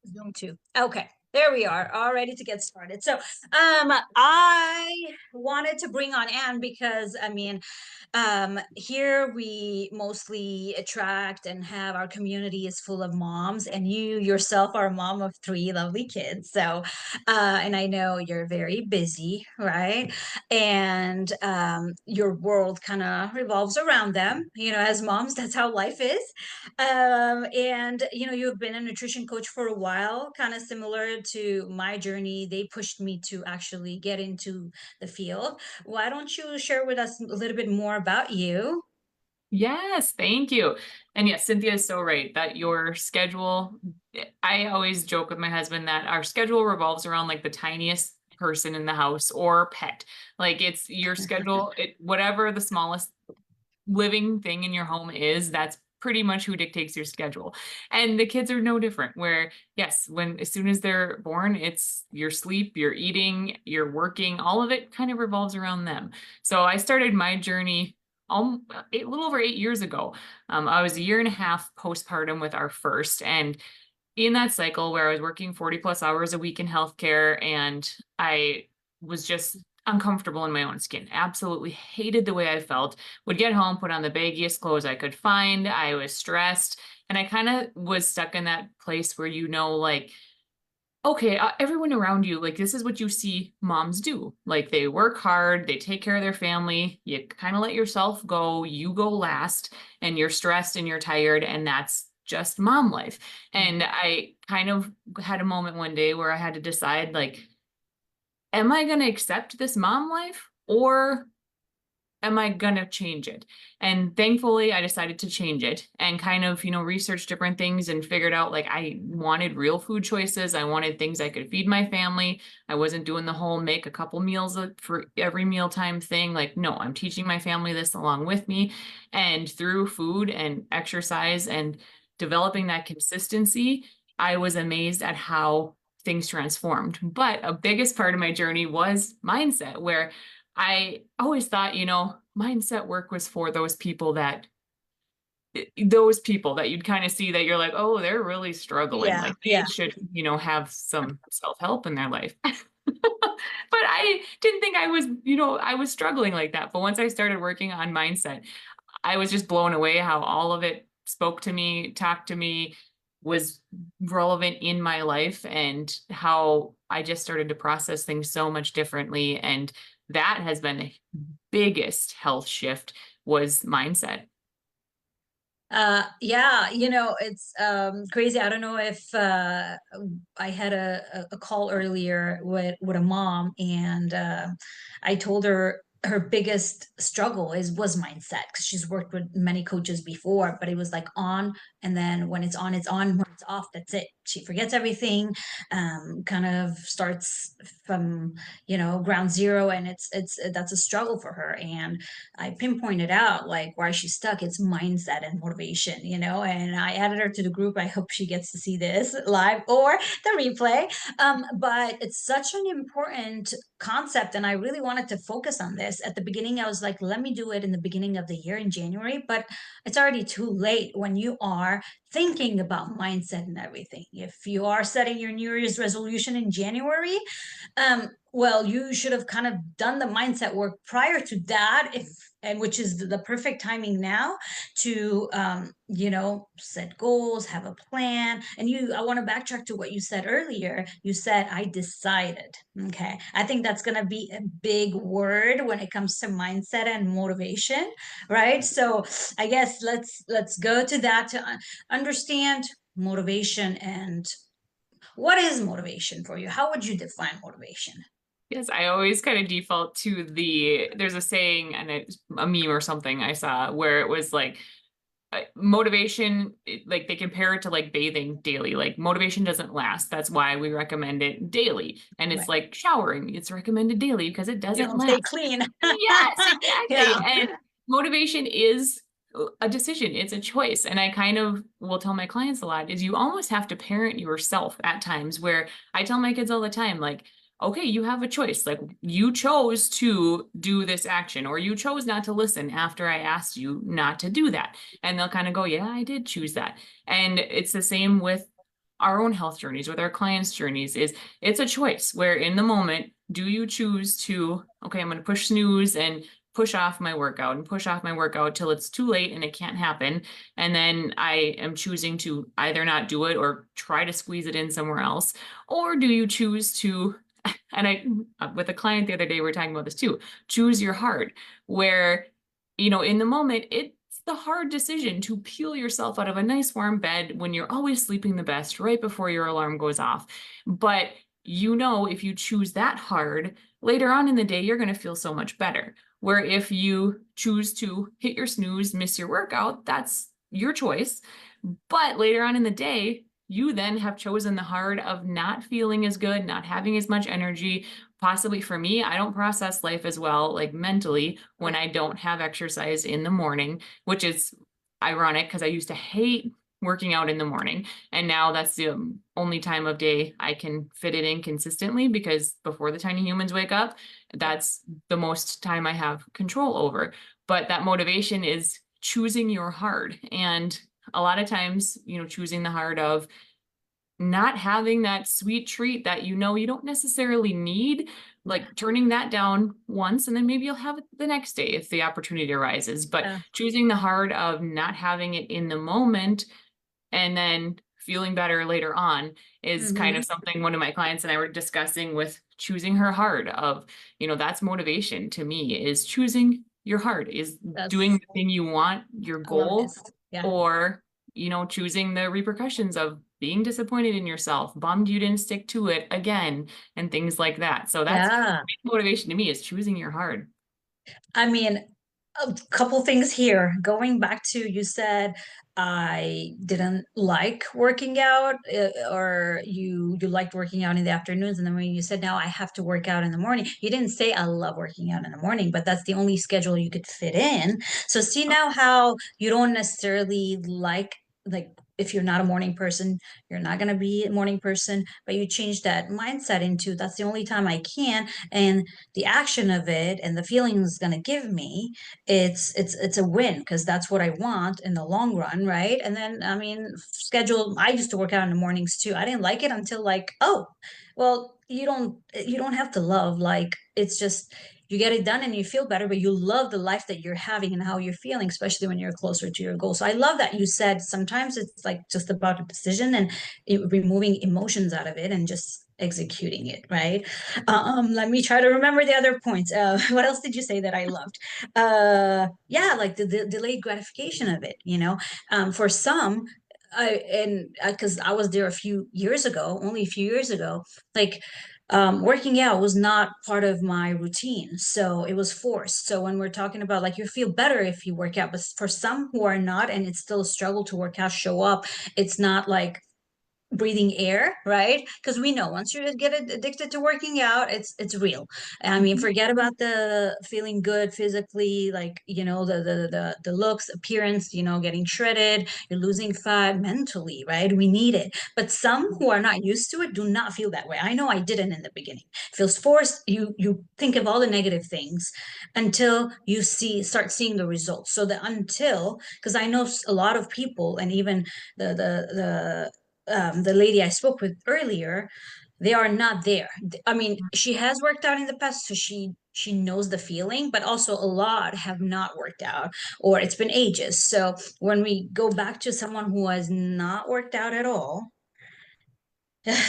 Zoom too. Okay, there we are, all ready to get started. So, I wanted to bring on Anne because here we mostly attract and have our community is full of moms, and you yourself are a mom of three lovely kids. So, and I know you're very busy, right? And your world kind of revolves around them. As moms, that's how life is. And you've been a nutrition coach for a while, kind of similar to my journey. They pushed me to actually get into the field. Why don't you share with us a little bit more about you? Yes, thank you. And yes, Cynthia is so right that your schedule, I always joke with my husband that our schedule revolves around like the tiniest person in the house or pet. Like it's your schedule, whatever the smallest living thing in your home is, that's pretty much who dictates your schedule. And the kids are no different, where yes, as soon as they're born, it's your sleep, your eating, your working, all of it kind of revolves around them. So I started my journey a little over 8 years ago. I was a year and a half postpartum with our first, and in that cycle where I was working 40 plus hours a week in healthcare, and I was just uncomfortable in my own skin. Absolutely hated the way I felt. Would get home, put on the baggiest clothes I could find. I was stressed. And I kind of was stuck in that place where, like, okay, everyone around you, like, this is what you see moms do. Like, they work hard, they take care of their family. You kind of let yourself go, you go last, and you're stressed and you're tired. And that's just mom life. And I kind of had a moment one day where I had to decide, like, am I going to accept this mom life or am I going to change it? And thankfully, I decided to change it and kind of, research different things and figured out like I wanted real food choices. I wanted things I could feed my family. I wasn't doing the whole make a couple meals for every mealtime thing. Like, no, I'm teaching my family this along with me. And through food and exercise and developing that consistency, I was amazed at how things transformed. But a biggest part of my journey was mindset, where I always thought, mindset work was for those people that you'd kind of see that you're like, oh, they're really struggling. Yeah, Like they yeah. should, have some self-help in their life. But I didn't think I was struggling like that. But once I started working on mindset, I was just blown away how all of it spoke to me, talked to me, was relevant in my life, and how I just started to process things so much differently. And that has been the biggest health shift, was mindset. Yeah, it's crazy. I don't know if I had a call earlier with a mom, and I told her her biggest struggle was mindset, because she's worked with many coaches before, but it was like on, and then when it's on, it's on. When it's off, that's it. She forgets everything, kind of starts from ground zero, and it's that's a struggle for her. And I pinpointed out like why she's stuck. It's mindset and motivation, and I added her to the group. I hope she gets to see this live or the replay. But it's such an important concept, and I really wanted to focus on this. At the beginning, I was like, let me do it in the beginning of the year in January, but it's already too late when you are thinking about mindset and everything. If you are setting your New Year's resolution in January, well, you should have kind of done the mindset work prior to that, if and which is the perfect timing now to set goals, have a plan. And I want to backtrack to what you said earlier. You said I decided. Okay. I think that's gonna be a big word when it comes to mindset and motivation, right? So I guess let's go to that to understand motivation. And what is motivation for you? How would you define motivation? Yes, I always kind of default to there's a saying and it's a meme or something I saw where it was like, motivation, like they compare it to like bathing daily. Like motivation doesn't last. That's why we recommend it daily. And it's Right. like showering, it's recommended daily because it You doesn't don't stay last. clean. Yes, exactly. Yeah. And motivation is a decision, it's a choice. And I kind of will tell my clients a lot is you almost have to parent yourself at times, where I tell my kids all the time, like, okay, you have a choice. Like you chose to do this action, or you chose not to listen after I asked you not to do that. And they'll kind of go, yeah, I did choose that. And it's the same with our own health journeys, with our clients' journeys, is it's a choice where in the moment, do you choose to, okay, I'm going to push snooze and push off my workout and push off my workout till it's too late and it can't happen. And then I am choosing to either not do it or try to squeeze it in somewhere else. Or do you choose to, and with a client the other day, we were talking about this too, choose your heart, where, in the moment, it's the hard decision to peel yourself out of a nice warm bed when you're always sleeping the best right before your alarm goes off. But if you choose that hard, later on in the day, you're going to feel so much better. Where if you choose to hit your snooze, miss your workout, that's your choice. But later on in the day, you then have chosen the hard of not feeling as good, not having as much energy. Possibly for me, I don't process life as well, like mentally, when I don't have exercise in the morning, which is ironic because I used to hate working out in the morning. And now that's the only time of day I can fit it in consistently, because before the tiny humans wake up, that's the most time I have control over. But that motivation is choosing your hard. And a lot of times, choosing the hard of not having that sweet treat that you don't necessarily need, like turning that down once, and then maybe you'll have it the next day if the opportunity arises. But Yeah. choosing the hard of not having it in the moment and then feeling better later on is kind of Hmm. something one of my clients and I were discussing with choosing her heart of, that's motivation to me, is choosing your heart, is doing That's, the thing you want, your I love goal, this. Yeah. or, choosing the repercussions of being disappointed in yourself, bummed you didn't stick to it again, and things like that. So that's Yeah. motivation to me, is choosing your heart. I mean, a couple things here. Going back to, you said I didn't like working out, or you liked working out in the afternoons, and then when you said now I have to work out in the morning, you didn't say I love working out in the morning, but that's the only schedule you could fit in. So see now how you don't necessarily like if you're not a morning person, you're not going to be a morning person, but you change that mindset into that's the only time I can, and the action of it and the feeling it's going to give me, it's a win because that's what I want in the long run, right? And then I mean, schedule, I used to work out in the mornings too. I didn't like it until like, oh, well, you don't have to love, like it's just you get it done and you feel better, but you love the life that you're having and how you're feeling, especially when you're closer to your goal. So I love that you said sometimes it's like just about a decision and removing emotions out of it and just executing it, right? Let me try to remember the other points. What else did you say that I loved? Yeah, like the delayed gratification of it, for some, and because I was there a few years ago, only a few years ago, like working out was not part of my routine. So it was forced. So when we're talking about like you feel better if you work out, but for some who are not, and it's still a struggle to work out, show up, it's not like breathing air, right? Because we know once you get addicted to working out, it's real. I mean, Mhm. forget about the feeling good physically, like the looks, appearance, getting shredded, you're losing fat mentally, right? We need it. But some who are not used to it do not feel that way. I know I didn't in the beginning. It feels forced. You think of all the negative things until you start seeing the results. So the until, because I know a lot of people, and even the lady I spoke with earlier, they are not there. I mean, she has worked out in the past, so she knows the feeling, but also a lot have not worked out, or it's been ages. So when we go back to someone who has not worked out at all,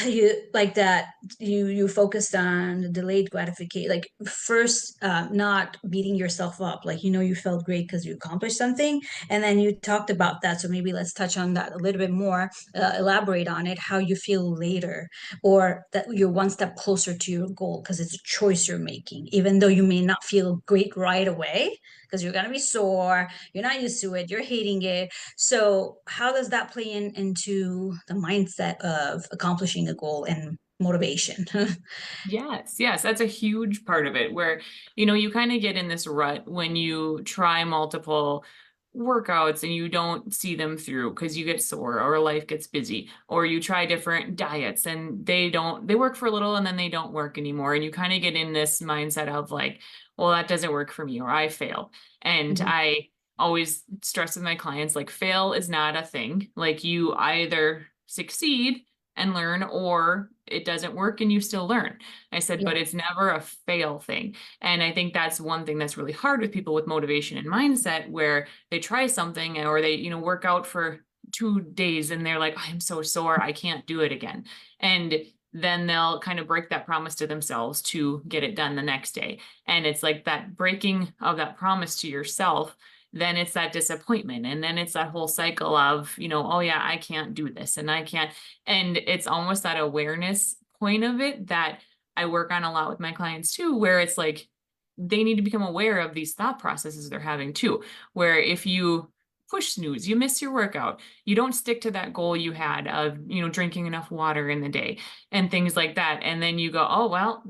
you like that you focused on the delayed gratification, like first not beating yourself up, like you felt great because you accomplished something, and then you talked about that, so maybe let's touch on that a little bit more, elaborate on it, how you feel later, or that you're one step closer to your goal because it's a choice you're making, even though you may not feel great right away because you're going to be sore, you're not used to it, you're hating it. So how does that play into the mindset of accomplishing a goal and motivation? Yes, yes, that's a huge part of it where, you kind of get in this rut when you try multiple workouts and you don't see them through because you get sore or life gets busy, or you try different diets and they work for a little and then they don't work anymore. And you kind of get in this mindset of like, well, that doesn't work for me, or I failed. And Mhm. I always stress with my clients, like, fail is not a thing. Like, you either succeed and learn, or it doesn't work and you still learn. I said, Yeah. but it's never a fail thing. And I think that's one thing that's really hard with people with motivation and mindset, where they try something or they, work out for 2 days and they're like, I'm so sore, I can't do it again. And then they'll kind of break that promise to themselves to get it done the next day. And it's like that breaking of that promise to yourself, then it's that disappointment. And then it's that whole cycle of, oh yeah, I can't do this and I can't. And it's almost that awareness point of it that I work on a lot with my clients too, where it's like they need to become aware of these thought processes they're having too, where if you push snooze, you miss your workout, you don't stick to that goal you had of, drinking enough water in the day and things like that. And then you go, oh, well,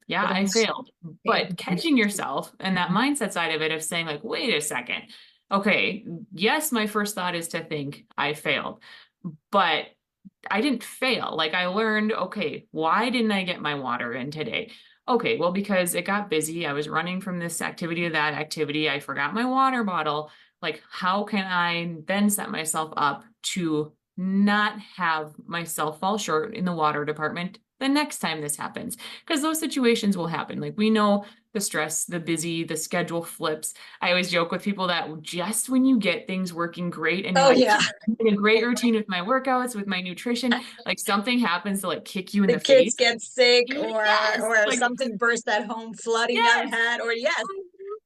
yeah, It I almost failed. failed. But catching yourself and that Mhm. mindset side of it of saying, like, wait a second. Okay, yes, my first thought is to think I failed, but I didn't fail. Like I learned, okay, why didn't I get my water in today? Okay, well, because it got busy. I was running from this activity to that activity. I forgot my water bottle. Like, how can I then set myself up to not have myself fall short in the water department the next time this happens? Because those situations will happen. Like, we know the stress, the busy, the schedule flips. I always joke with people that just when you get things working great and you're Oh like, yeah. I'm in a great routine with my workouts, with my nutrition, like something happens to like kick you in The the kids face. get sick Yes, or like something burst at home, flooding I've yes, had, or yes,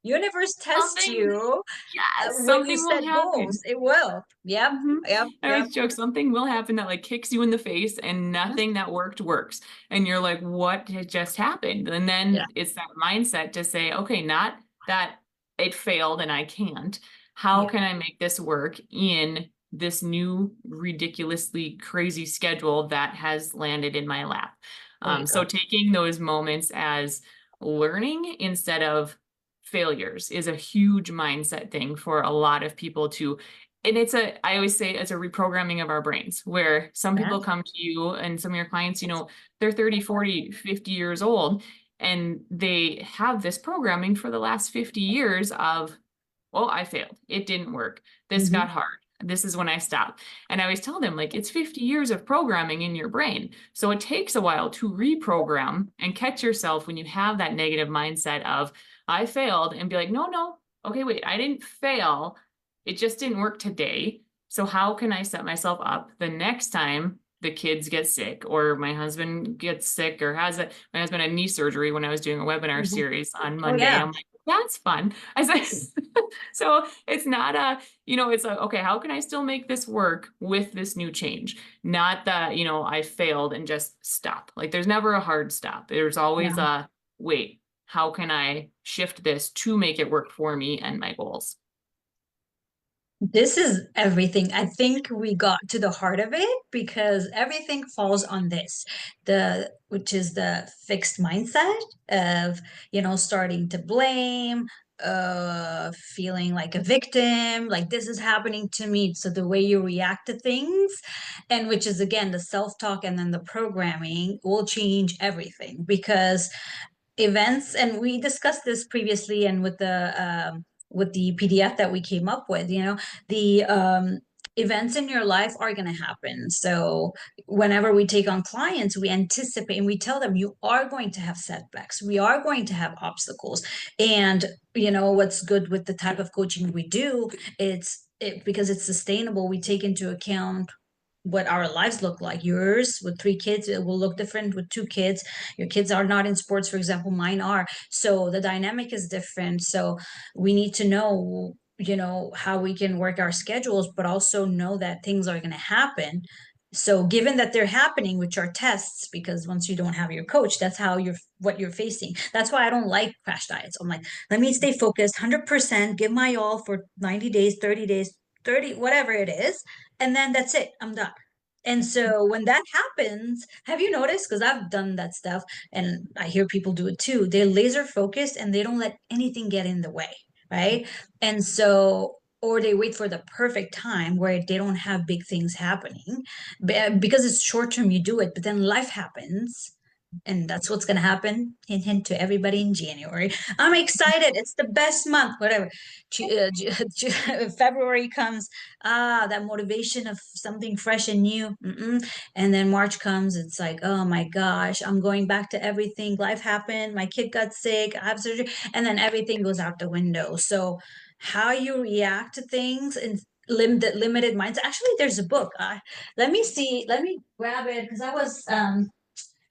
universe tests something, you yes, when you something will set goals. happen. It will. Yep. Mhm. Yep. I Yep. always joke something will happen that like kicks you in the face and nothing that worked works. And you're like, what had just happened? And Yeah. then it's that mindset to say, okay, not that it failed and I can't. How Yeah. can I make this work in this new ridiculously crazy schedule that has landed in my lap? There you So go. taking those moments as learning instead of failures is a huge mindset thing for a lot of people to, and I always say it's a reprogramming of our brains, where some Yeah. people come to you and some of your clients, they're 30, 40, 50 years old and they have this programming for the last 50 years of, well, I failed. It didn't work. This Hmm. got hard. This is when I stopped. And I always tell them, like, it's 50 years of programming in your brain. So it takes a while to reprogram and catch yourself when you have that negative mindset of, I failed, and be like, no, no, okay, wait, I didn't fail. It just didn't work today. So how can I set myself up the next time the kids get sick or my husband gets sick or my husband had knee surgery when I was doing a webinar Hmm. series on Oh Monday. yeah. I'm like, that's fun. I said, so it's not it's like, okay, how can I still make this work with this new change? Not that, I failed and just stop. Like there's never a hard stop. There's always Yeah. a wait, how can I shift this to make it work for me and my goals? This is everything. I think we got to the heart of it because everything falls on this, which is the fixed mindset of, starting to blame, feeling like a victim, like this is happening to me. So the way you react to things, and which is again the self-talk and then the programming will change everything because events, and we discussed this previously and with the PDF that we came up with, the events in your life are going to happen. So whenever we take on clients, we anticipate and we tell them you are going to have setbacks, we are going to have obstacles. And what's good with the type of coaching we do, because it's sustainable, we take into account what our lives look like. Yours with 3 kids, it will look different with 2 kids. Your kids are not in sports, for example, mine are. So the dynamic is different. So we need to know, how we can work our schedules, but also know that things are going to happen. So given that they're happening, which are tests, because once you don't have your coach, that's how you're what you're facing. That's why I don't like crash diets. I'm like, let me stay focused 100%, give my all for 90 days, 30 days, 30, whatever it is, and then that's it, I'm done. And so when that happens, have you noticed? Because I've done that stuff and I hear people do it too. They're laser focused and they don't let anything get in the way, right? And so, or they wait for the perfect time where they don't have big things happening. Because it's short term, you do it, but then life happens. And that's what's going to happen, hint, hint, to everybody in January. I'm excited. It's the best month, whatever. February comes, that motivation of something fresh and new. Mm-mm. And then March comes, it's like, oh my gosh, I'm going back to everything. Life happened. My kid got sick. I have surgery. And then everything goes out the window. So, how you react to things and limited minds. Actually, there's a book. Let me see. Let me grab it because I was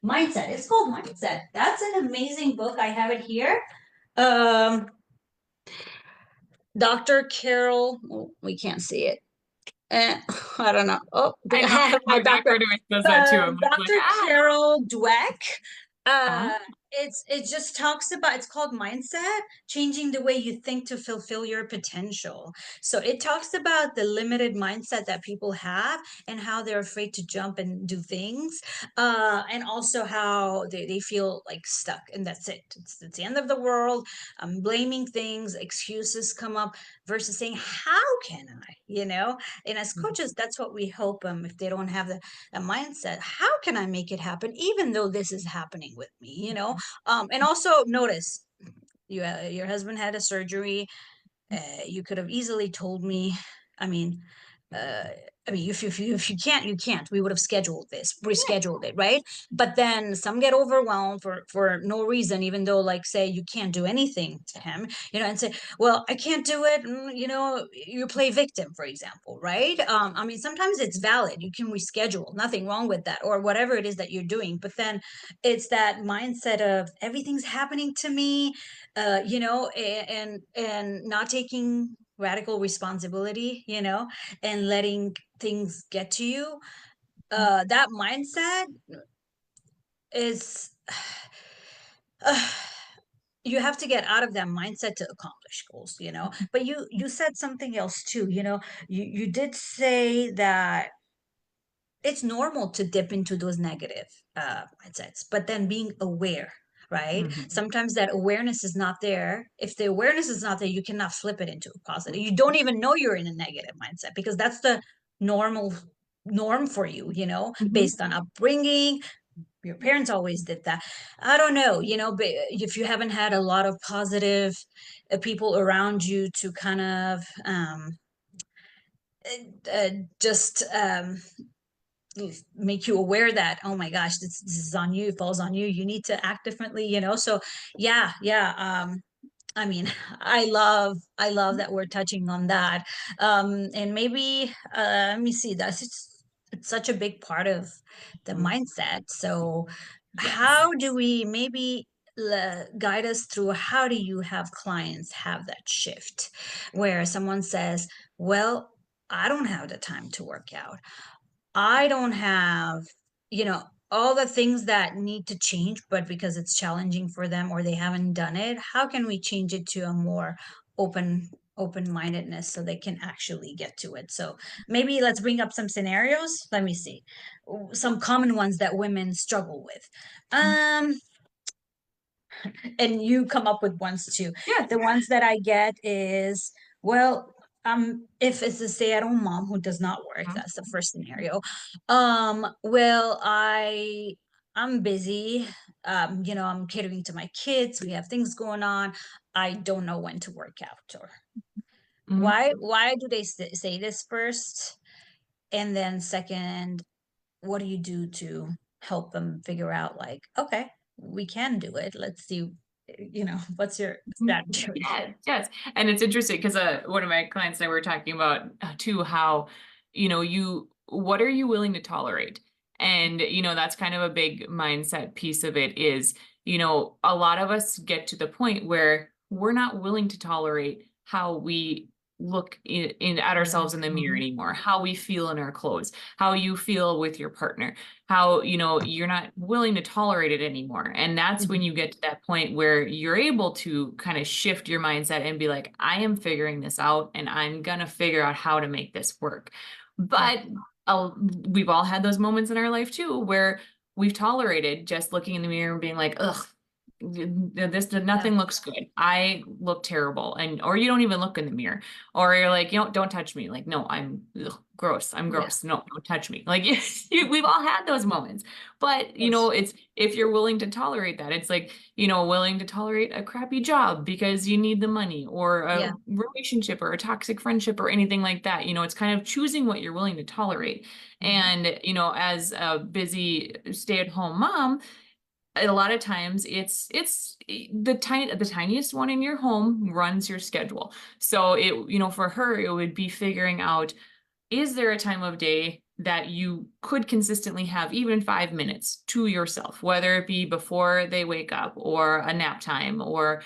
Mindset. It's called Mindset. That's an amazing book. I have it here. Um, Dr. Carol, oh, we can't see it. I don't know. Oh, I I know have my my Dr. background does that too. I'm just like, Dr. ah, Carol Dweck. ah, It just talks about, it's called Mindset, changing the way you think to fulfill your potential. So it talks about the limited mindset that people have and how they're afraid to jump and do things. And also how they feel like stuck and that's it. It's the end of the world. I'm blaming things, excuses come up versus saying, how can I, and as coaches, that's what we help them if they don't have the mindset. How can I make it happen, even though this is happening with me? And also notice your husband had a surgery. You could have easily told me. I mean, uh, if you can't, you can't. We would have scheduled this, rescheduled it, right? But then some get overwhelmed for no reason, even though, like, say you can't do anything to him, and say, well, I can't do it. You play victim, for example, right? I mean, sometimes it's valid. You can reschedule. Nothing wrong with that, or whatever it is that you're doing. But then it's that mindset of everything's happening to me, and not taking radical responsibility, and letting things get to you. That mindset is uh, you have to get out of that mindset to accomplish goals, but you said something else too, you did say that it's normal to dip into those negative mindsets, but then being aware, right? mhm, Sometimes that awareness is not there. If the awareness is not there, you cannot flip it into a positive. You don't even know you're in a negative mindset because that's the normal norm for you, mhm, based on upbringing. Your parents always did that. I don't know, but if you haven't had a lot of positive people around you to kind of just make you aware that, oh my gosh, this is on you, it falls on you, you need to act differently, so yeah. I mean, I love that we're touching on that. And maybe let me see, it's such a big part of the mhm. mindset. So Yes. how do we maybe guide us through, how do you have clients have that shift where someone says, well, I don't have the time to work out. I don't have, all the things that need to change, but because it's challenging for them or they haven't done it, how can we change it to a more open-mindedness so they can actually get to it? So maybe let's bring up some scenarios. Let me see. Some common ones that women struggle with. Um, and you come up with ones too. Yes. The ones that I get is, well, if it's a stay-at-home mom who does not work, Mhm, that's the first scenario. Well, I'm busy. I'm catering to my kids. We have things going on. I don't know when to work out. Or mhm, why do they say this first? And then second, what do you do to help them figure out, like, okay, we can do it, let's see, what's your mhm. strategy? Yes, yes. And it's interesting because one of my clients and I were talking about too how, what are you willing to tolerate? And, that's kind of a big mindset piece of it is, a lot of us get to the point where we're not willing to tolerate how we look in at ourselves in the mirror anymore, how we feel in our clothes, how you feel with your partner, how you're not willing to tolerate it anymore. And that's when Mhm. you get to that point where you're able to kind of shift your mindset and be like, I am figuring this out and I'm gonna figure out how to make this work. Yeah. But we've all had those moments in our life too where we've tolerated just looking in the mirror and being like, ugh, this Yeah. nothing looks good. I look terrible. And or you don't even look in the mirror. Or you're like, don't touch me. Like, no, I'm ugh, gross. I'm Yeah. gross. No, don't touch me. Like we've all had those moments. But, Yes. it's if you're willing to tolerate that, it's like, willing to tolerate a crappy job because you need the money or a Yeah. relationship or a toxic friendship or anything like that. It's kind of choosing what you're willing to tolerate. Mhm. And, as a busy stay-at-home mom, a lot of times it's the tiniest one in your home runs your schedule. So for her, it would be figuring out, is there a time of day that you could consistently have even 5 minutes to yourself, whether it be before they wake up or a nap time, or,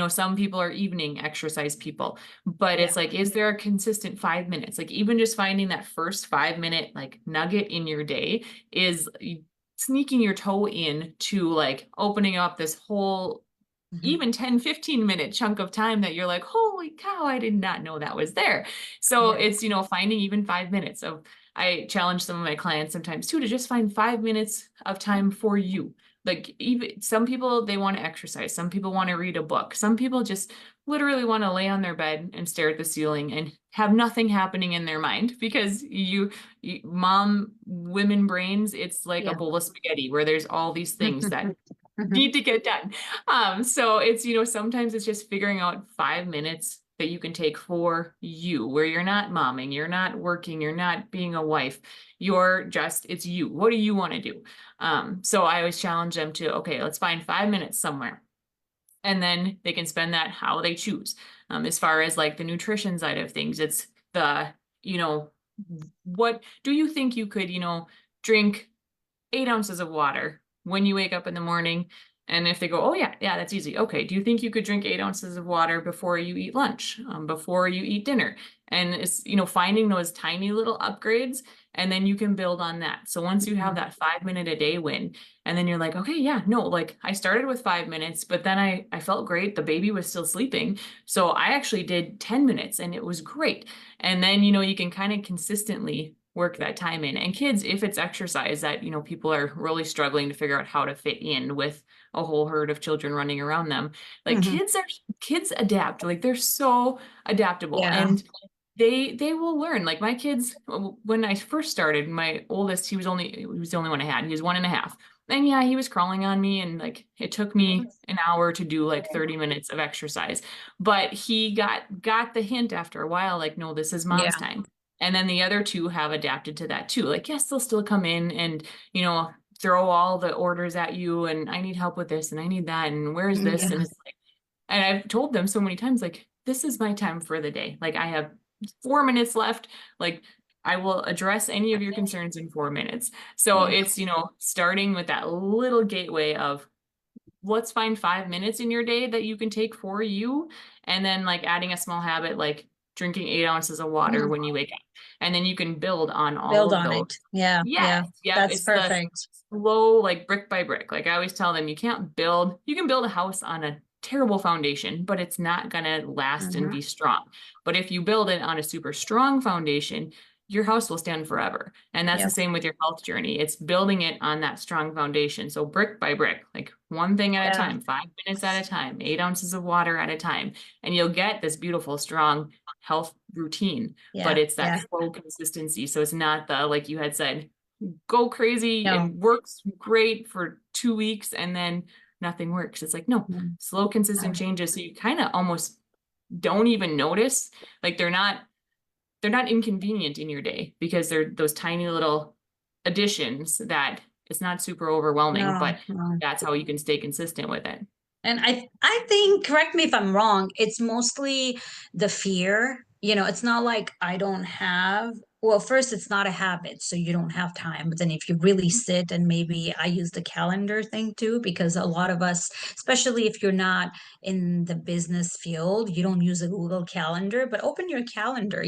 some people are evening exercise people, but Yeah. it's like, is there a consistent 5 minutes? Like even just finding that first 5 minute like nugget in your day is sneaking your toe in to like opening up this whole Mhm. even 10-15 minute chunk of time that you're like, holy cow, I did not know that was there. So Yeah. it's, finding even 5 minutes of, I challenge some of my clients sometimes too, to just find 5 minutes of time for you. Like even some people, they want to exercise. Some people want to read a book. Some people just literally want to lay on their bed and stare at the ceiling and have nothing happening in their mind because mom, women brains, it's like a Yeah. bowl of spaghetti where there's all these things that Mhm. need to get done. So it's, sometimes it's just figuring out 5 minutes that you can take for you, where you're not momming, you're not working, you're not being a wife, it's you. What do you want to do? So I always challenge them to, okay, let's find 5 minutes somewhere. And then they can spend that how they choose. As far as like the nutrition side of things, it's the, you know, what do you think you could, drink 8 ounces of water when you wake up in the morning. And if they go, oh, yeah, yeah, that's easy. Okay. Do you think you could drink 8 ounces of water before you eat lunch, before you eat dinner? And it's, finding those tiny little upgrades, and then you can build on that. So once you have Mhm. that 5 minute a day win, and then you're like, okay, yeah, no, like I started with 5 minutes, but then I felt great. The baby was still sleeping. So I actually did 10 minutes and it was great. And then, you can kind of consistently work that time in. And kids, if it's exercise that, people are really struggling to figure out how to fit in with a whole herd of children running around them, like Mhm. kids adapt. Like they're so adaptable. Yeah. And they will learn. Like my kids, when I first started, my oldest, he was the only one I had. He was 1.5. And yeah, he was crawling on me, and like it took me an hour to do like 30 minutes of exercise. But he got the hint after a while, like, no, this is Yeah. mom's time. And then the other two have adapted to that too. Like, yes, they'll still come in and, throw all the orders at you, and I need help with this and I need that, and where's this? Yeah. And it's like, and I've told them so many times, like, this is my time for the day. Like, I have 4 minutes left. Like, I will address any of your concerns in 4 minutes. So Yeah. it's, starting with that little gateway of, let's find 5 minutes in your day that you can take for you. And then like adding a small habit, like drinking 8 ounces of water Mhm. when you wake up. And then you can build on all Build of on those. it. Yeah. Yes. Yeah. Yep. That's It's the perfect. slow, like brick by brick. Like I always tell them, you can build a house on a terrible foundation, but it's not going to last and Mhm. be strong. But if you build it on a super strong foundation, your house will stand forever. And that's the Yep. same with your health journey. It's building it on that strong foundation. So brick by brick, like one thing at a Yeah. time, 5 minutes at a time, 8 ounces of water at a time. And you'll get this beautiful, strong health routine. But Yeah. it's that Yeah. slow consistency. So it's not the, like you had said, go crazy No. and works great for 2 weeks and then nothing works. It's like, no, Mm. slow, consistent changes. So you kind of almost don't even notice. Like they're not inconvenient in your day because they're those tiny little additions that it's not super overwhelming, No. but No. that's how you can stay consistent with it. And I think, correct me if I'm wrong, it's mostly the fear. It's not like I don't have, well, first, it's not a habit, so you don't have time. But then if you really sit, and maybe I use the calendar thing too, because a lot of us, especially if you're not in the business field, you don't use a Google Calendar, but open your calendar.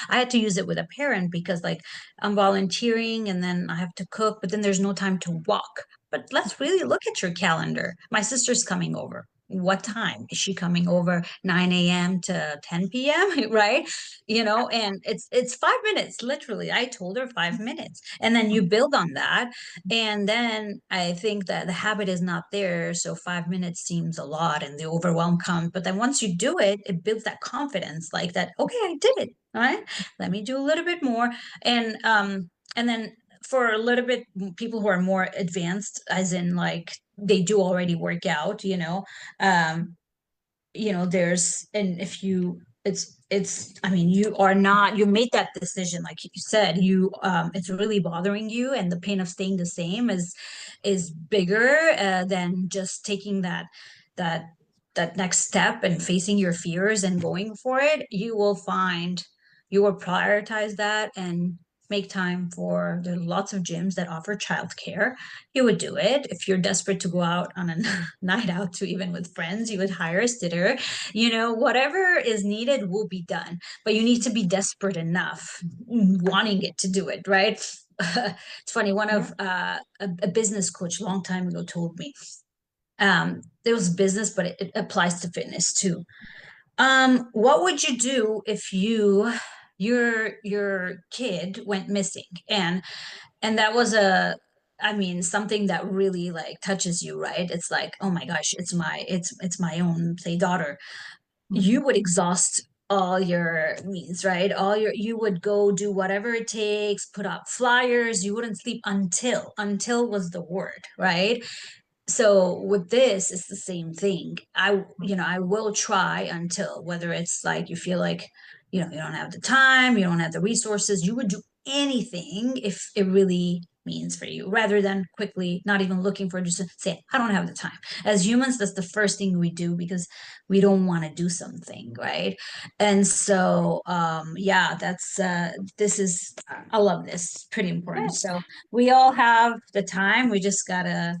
I had to use it with a parent because like I'm volunteering and then I have to cook, but then there's no time to walk. But let's really look at your calendar. My sister's coming over. What time is she coming over? 9 a.m. to 10 p.m., right? And it's 5 minutes, literally. I told her 5 minutes. And then you build on that. And then I think that the habit is not there. So 5 minutes seems a lot and the overwhelm comes. But then once you do it, it builds that confidence, like that, okay, I did it. All right. Let me do a little bit more. And then for a little bit people who are more advanced, as in like they do already work out, um, there's, and if you, it's, I mean, you are not, you made that decision, like you said, it's really bothering you, and the pain of staying the same is bigger than just taking that that next step and facing your fears and going for it. You will find, you will prioritize that and make time for, there are lots of gyms that offer childcare. You would do it. If you're desperate to go out on a night out to even with friends, you would hire a sitter. Whatever is needed will be done, but you need to be desperate enough, wanting it to do it, right? It's funny, one Yeah. of a business coach a long time ago told me, it was business, but it applies to fitness too. What would you do if your kid went missing, and that was I mean, something that really like touches you, right? It's like, oh my gosh, it's my own, say, daughter. You Mhm. would exhaust all your means, right? You would go do whatever it takes, put up flyers, you wouldn't sleep until was the word, right? So with this, it's the same thing. I will try until, whether it's like you feel like, you don't have the time, you don't have the resources, you would do anything if it really means for you, rather than quickly not even looking for it, just to say, I don't have the time. As humans, that's the first thing we do because we don't want to do something, right? And so, yeah, this is, I love this. It's pretty important. Yes. So we all have the time. We just gotta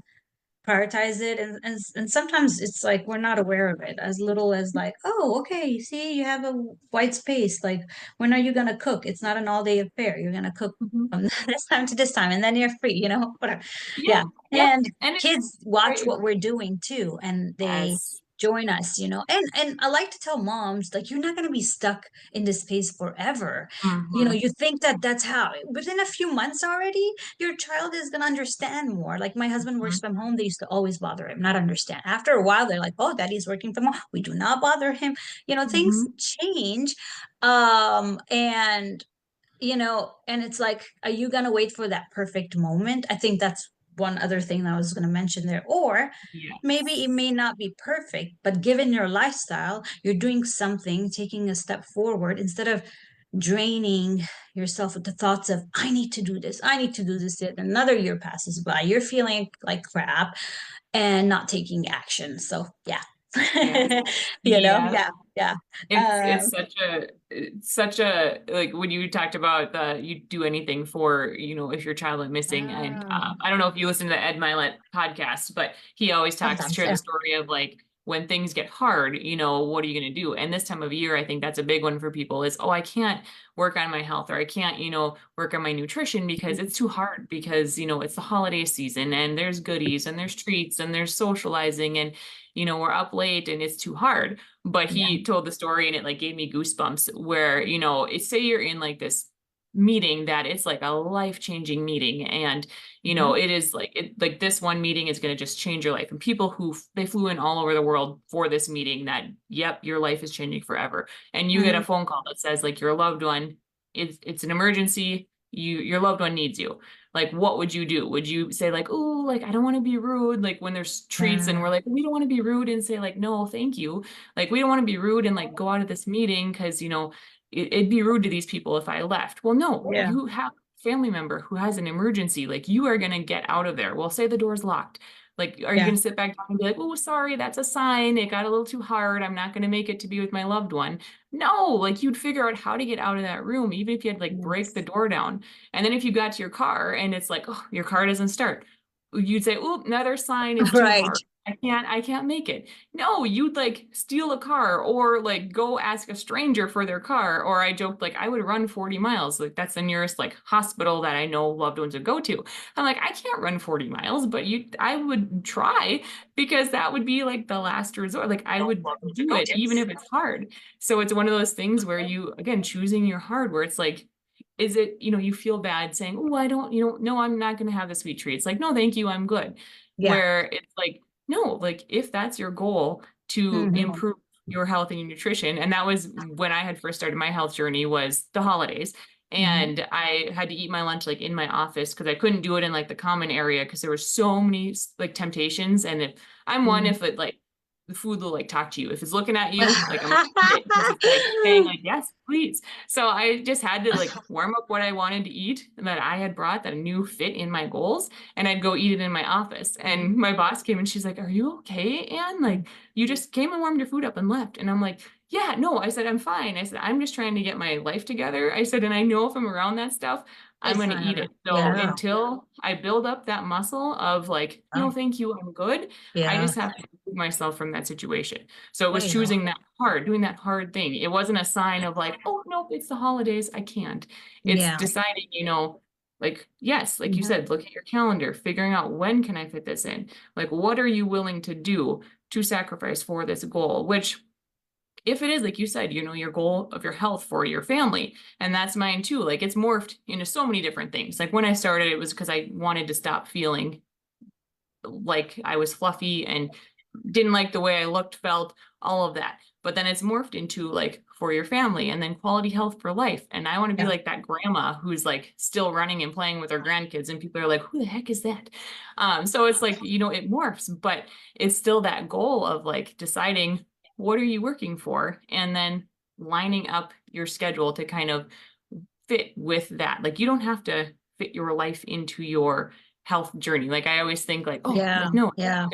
prioritize it, and sometimes it's like we're not aware of it, as little as like, oh, okay, see, you have a white space, like, when are you going to cook? It's not an all-day affair. You're going to cook Mhm. from this time to this time, and then you're free, whatever. Yeah. Yeah. Yep. And And kids it's watch great. what we're doing too, and they Yes. join us, and I like to tell moms, like, you're not going to be stuck in this space forever. Hmm. You think that that's how, within a few months already your child is going to understand more. Like, my husband works from home. They used to always bother him, not understand. After a while, they're like, oh, daddy's working from home. We do not bother him. Things Hmm. change. And, and it's like, are you going to wait for that perfect moment? I think that's one other thing that I was going to mention there. Or maybe it Yes. may not be perfect, but given your lifestyle, you're doing something, taking a step forward, instead of draining yourself with the thoughts of, I need to do this, I need to do this. Yet another year passes by, you're feeling like crap and not taking action. So yeah. Yes. Yeah. Yeah, yeah. It's um such a, like when you talked about the you do anything for, if your child went missing. And I don't know if you listen to the Ed Milet podcast, but he always Sometimes, share the yeah. story of like when things get hard, what are you going to do? And this time of year, I think that's a big one for people is, oh, I can't work on my health, or I can't, work on my nutrition because it's too hard, because, it's the holiday season and there's goodies and there's treats and there's socializing, and, we're up late and it's too hard. But Yeah. he told the story and it like gave me goosebumps where, say you're in like this meeting that it's like a life-changing meeting, and Mhm. it is like this one meeting is going to just change your life, and people who they flew in all over the world for this meeting, that yep, your life is changing forever. And you get a Mhm. phone call that says like your loved one, it's an emergency, your loved one needs you. Like, what would you do? Would you say like, oh, like I don't want to be rude, like when there's treats and we're like, we don't want to be rude, and say like, no thank you, like we don't want to be rude and like go out of this meeting because it'd be rude to these people if I left. Well, no, Yeah. you have a family member who has an emergency, like you are going to get out of there. Well, say the door's locked. Like, are you Yeah. going to sit back down and be like, oh, sorry, that's a sign. It got a little too hard. I'm not going to make it to be with my loved one. No, like you'd figure out how to get out of that room, even if you had to like break the Yes. door down. And then if you got to your car and it's like, oh, your car doesn't start, you'd say, oh, another sign, it's too Right. hard. I can't make it. No, you'd like steal a car or like go ask a stranger for their car. Or I joked like I would run 40 miles. Like that's the nearest like hospital that I know loved ones would go to. I'm like, I can't run 40 miles, but I would try, because that would be like the last resort. Like I would do it even if it's hard. So it's one of those things where you, again, choosing your hard, where it's like, is it, you feel bad saying, oh, I don't, no, I'm not going to have the sweet treat. It's like, no, thank you, I'm good. Yeah. Where it's like, no, like if that's your goal to Hmm. improve your health and your nutrition, and that was when I had first started my health journey, was the holidays. Hmm. and I had to eat my lunch like in my office because I couldn't do it in like the common area because there were so many like temptations. And if I'm one, Hmm. if it like the food will like talk to you. If it's looking at you, like I'm gonna eat it because it's like saying like, yes, please. So I just had to like warm up what I wanted to eat that I had brought that knew fit in my goals, and I'd go eat it in my office. And my boss came and she's like, "Are you okay, Anne? Like you just came and warmed your food up and left." And I'm like, "Yeah, no." I said, "I'm fine." I said, "I'm just trying to get my life together." I said, "And I know if I'm around that stuff, I'm It's going to not eat ever. it." So Yeah. until I build up that muscle of like, Oh, no, thank you, I'm good, I yeah. just have to remove myself from that situation. So it There was you go. choosing that hard, doing that hard thing. It wasn't a sign of like, oh, nope, it's the holidays, I can't. It's Yeah. deciding, like, yes, like you Hmm. said, look at your calendar, figuring out when can I fit this in? Like, what are you willing to do to sacrifice for this goal? Which if it is like you said, your goal of your health for your family, and that's mine too, like it's morphed into so many different things. Like when I started, it was because I wanted to stop feeling like I was fluffy and didn't like the way I looked, felt, all of that. But then it's morphed into like for your family and then quality health for life. And I want to be Yeah. like that grandma who's like still running and playing with her grandkids, and people are like, who the heck is that? So it's like, it morphs, but it's still that goal of like deciding what are you working for, and then lining up your schedule to kind of fit with that. Like you don't have to fit your life into your health journey. Like I always think like, oh, Yeah. like no, Yeah.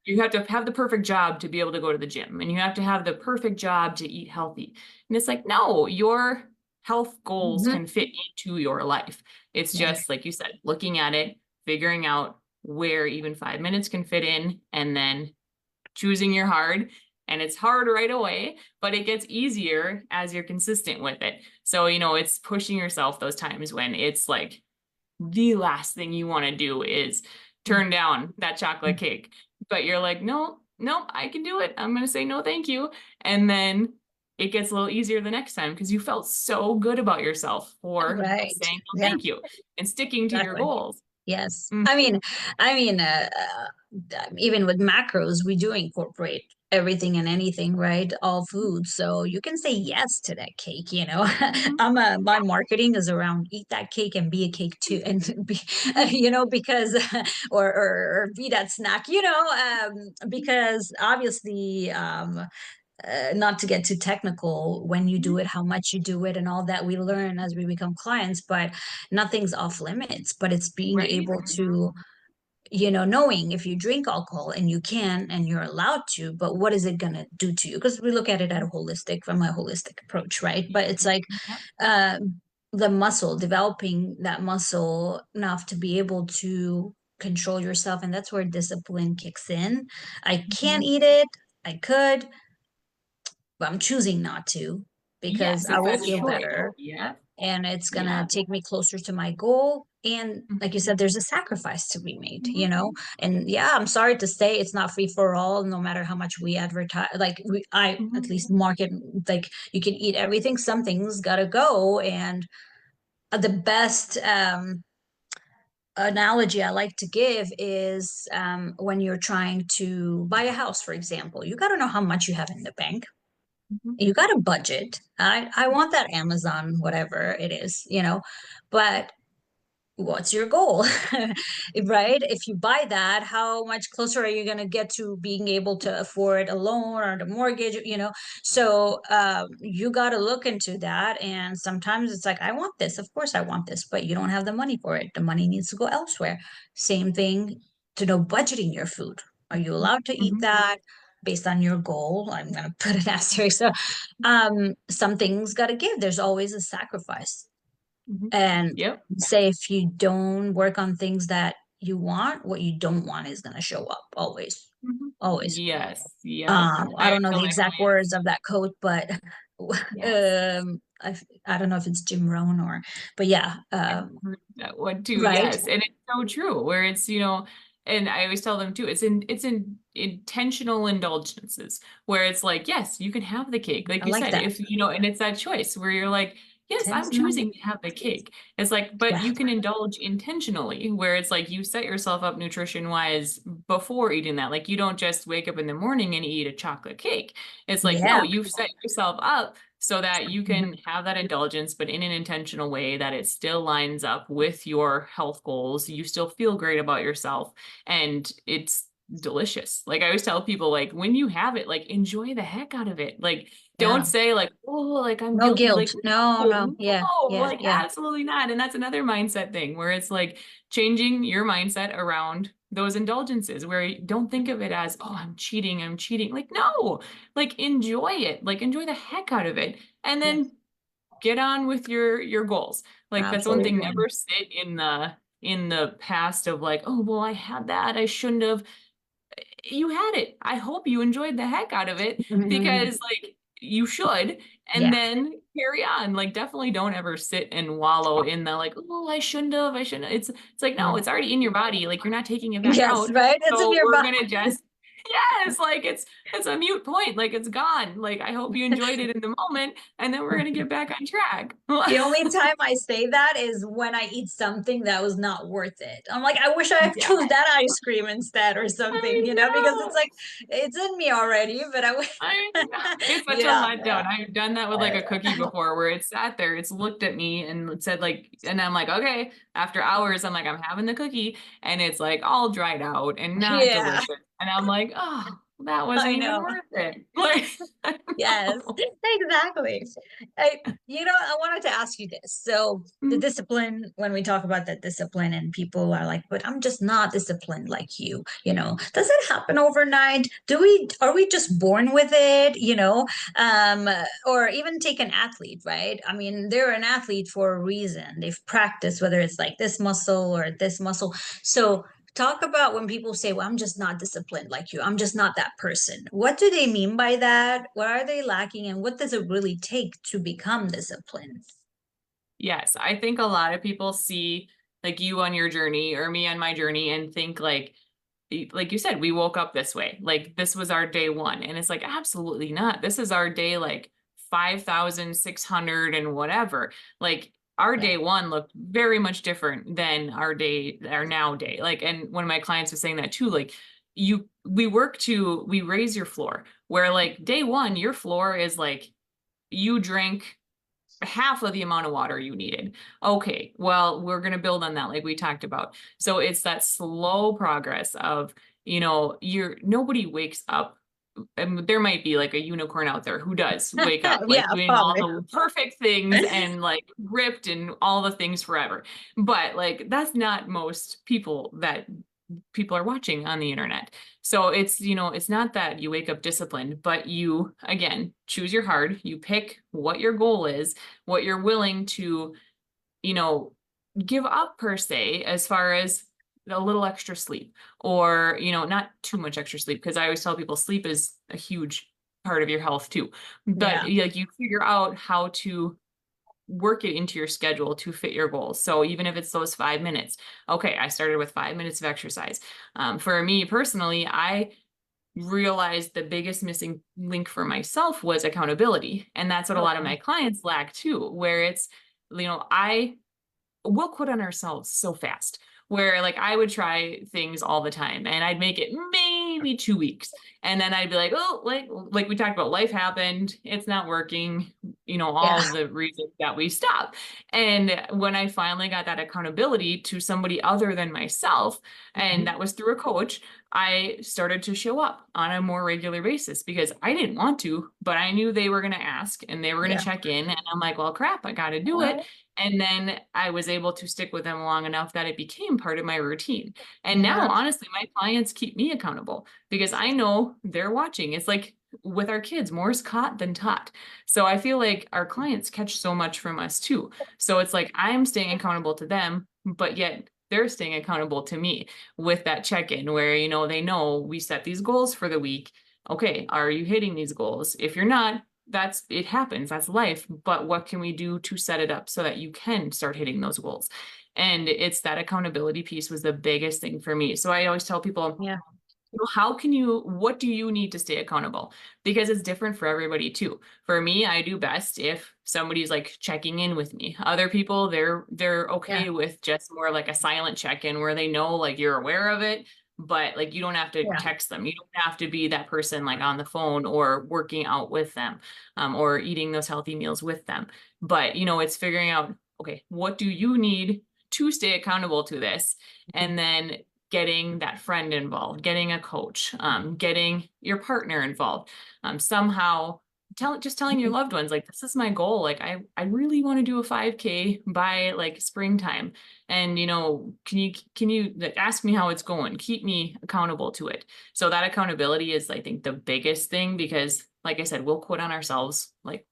you have to have the perfect job to be able to go to the gym, and you have to have the perfect job to eat healthy. And it's like, no, your health goals Hmm. can fit into your life. It's Yeah. just like you said, looking at it, figuring out where even 5 minutes can fit in, and then choosing your hard. And it's hard right away, but it gets easier as you're consistent with it. So, it's pushing yourself those times when it's like the last thing you want to do is turn down that chocolate cake. But you're like, no, no, I can do it. I'm going to say no, thank you. And then it gets a little easier the next time because you felt so good about yourself for Right. saying no, Yeah. thank you and sticking to your Exactly. goals. Yes. Mm, Even with macros, we do incorporate everything and anything, right? All foods. So you can say yes to that cake, you know. mhm, My marketing is around eat that cake and be a cake too, and be, mhm, because, or be that snack, because obviously, not to get too technical when you do mhm. it, how much you do it, and all that we learn as we become clients, but nothing's off limits. But it's being Right? able to, knowing if you drink alcohol and you can and you're allowed to, but what is it going to do to you? Because we look at it at a holistic, from a holistic approach, right? But it's like, Yep. uh, the muscle, developing that muscle enough to be able to control yourself. And that's where discipline kicks in. I can't Mhm. eat it. I could, but I'm choosing not to because Yes, I it's will that feel choice. better Yeah. and it's gonna Yeah. take me closer to my goal. And like you Mhm. said, there's a sacrifice to be made, Mhm. And yeah, I'm sorry to say it's not free for all, no matter how much we advertise, like I at Mhm. least market, like you can eat everything, some things gotta go. And the best analogy I like to give is when you're trying to buy a house, for example, you got to know how much you have in the bank. Mhm. You got a budget. I want that Amazon, whatever it is, but what's your goal? Right? If you buy that, how much closer are you going to get to being able to afford a loan or the mortgage, So you got to look into that. And sometimes it's like, I want this. Of course, I want this, but you don't have the money for it. The money needs to go elsewhere. Same thing to know budgeting your food. Are you allowed to eat Mhm. that? Based on your goal, I'm gonna put an asterisk. So, some things got to give. There's always a sacrifice, Mhm. and Yep. say if you don't work on things that you want, what you don't want is going to show up always, Mhm. always. Yes. Yep. I I don't know tell the my exact words clients, of that quote, but yes. I don't know if it's Jim Rohn or, but yeah, Heard that one too. right. Yes. And it's so true where it's, and I always tell them too, it's in intentional indulgences where it's like, yes, you can have the cake. Like I you like said, that. if, and it's that choice where you're like, yes, I'm Intentional. choosing to have the cake. It's like, but Yeah. you can indulge intentionally where it's like you set yourself up nutrition wise before eating that. Like you don't just wake up in the morning and eat a chocolate cake. It's like, no, Yeah. you've set yourself up so that you can have that indulgence, but in an intentional way that it still lines up with your health goals. You still feel great about yourself and it's delicious. Like I always tell people, like when you have it, like enjoy the heck out of it. Like don't Yeah. say like, oh, like I'm No guilty. guilt. Like, No, no. no, Yeah. no, Yeah. like Yeah. absolutely not. And that's another mindset thing where it's like changing your mindset around those indulgences where you don't think of it as, oh, I'm cheating, I'm cheating. Like, no, like enjoy it, like enjoy the heck out of it. And Yes. then get on with your goals. Like that's one thing, Absolutely. never sit in the past of like, oh, well, I had that, I shouldn't have. You had it. I hope you enjoyed the heck out of it Mhm. because like you should, and Yeah. then carry on. Like definitely don't ever sit and wallow in the like, oh, I shouldn't have, I shouldn't. It's like no, Yeah. it's already in your body. Like you're not taking it back Yes, out. right? It's in So your we're body. gonna just yes, like it's a mute point. Like it's gone. Like I hope you enjoyed it in the moment, and then we're gonna get back on track. The only time I say that is when I eat something that was not worth it. I'm like, I wish I Yeah, chose that ice cream instead or something, I because it's know. like it's in me already, but I wish. I know. It's such a Yeah, yeah. letdown. I've done that with like a cookie before where it sat there, it's looked at me and it said like, and I'm like, okay, after hours, I'm like, I'm having the cookie and it's like all dried out and not Yeah, delicious. And I'm like, oh, that wasn't I even know. worth it. Like, I Yes, know. exactly. I wanted to ask you this. So, the discipline, when we talk about that discipline, and people are like, but I'm just not disciplined like does it happen overnight? Are we just born with it? Um, or even take an athlete, right? I mean, they're an athlete for a reason. They've practiced, whether it's like this muscle or this muscle. So, talk about when people say, well, I'm just not disciplined like you. I'm just not that person. What do they mean by that? What are they lacking? And what does it really take to become disciplined? Yes, I think a lot of people see like you on your journey or me on my journey and think like you said, we woke up this way. Like this was our day one. And it's like, absolutely not. This is our day like 5,600 and whatever. Like our Yeah. day one looked very much different than our now day. Like, and one of my clients was saying that too, like we raise your floor where like day one, your floor is like you drank half of the amount of water you needed. Okay, well, we're going to build on that like we talked about. So it's that slow progress of, you're nobody wakes up. And there might be like a unicorn out there who does wake up Yeah, like doing all probably. the perfect things and like ripped and all the things forever. But like that's not most people that people are watching on the internet. So it's not that you wake up disciplined, but you, again, choose your hard. You pick what your goal is, what you're willing to, you know, give up per se, as far as a little extra sleep or, not too much extra sleep. Cause I always tell people sleep is a huge part of your health too. But Yeah. like you figure out how to work it into your schedule to fit your goals. So even if it's those 5 minutes, okay, I started with 5 minutes of exercise. For me personally, I realized the biggest missing link for myself was accountability. And that's what a lot of Okay. my clients lack too, where it's, I we'll quit on ourselves so fast. Where like I would try things all the time and I'd make it maybe 2 weeks. And then I'd be like, oh, like we talked about, life happened, it's not working, Yeah. all of the reasons that we stop. And when I finally got that accountability to somebody other than myself, and Mhm. that was through a coach, I started to show up on a more regular basis because I didn't want to, but I knew they were going to ask and they were going Yeah. to check in. And I'm like, well, crap, I got to do it. Well, And then I was able to stick with them long enough that it became part of my routine. And now, yeah. honestly, my clients keep me accountable because I know they're watching. It's like with our kids, more is caught than taught. So I feel like our clients catch so much from us too. So it's like I'm staying accountable to them, but yet they're staying accountable to me with that check in where, they know we set these goals for the week. Okay, are you hitting these goals? If you're not, it happens, that's life, but what can we do to set it up so that you can start hitting those goals? And it's that accountability piece was the biggest thing for me. So I always tell people, Yeah. what do you need to stay accountable? Because it's different for everybody too. For me, I do best if somebody's like checking in with me. Other people, they're Yeah. okay with just more like a silent check-in where they know like you're aware of it, but like you don't have to Yeah. text them. You don't have to be that person like on the phone or working out with them, or eating those healthy meals with them. But it's figuring out, okay, what do you need to stay accountable to this? And then getting that friend involved, getting a coach, getting your partner involved, somehow just telling your loved ones like, this is my goal, like I really want to do a 5K by like springtime, and can you like, ask me how it's going, keep me accountable to it. So that accountability is, I think, the biggest thing, because like I said, we'll quit on ourselves. Like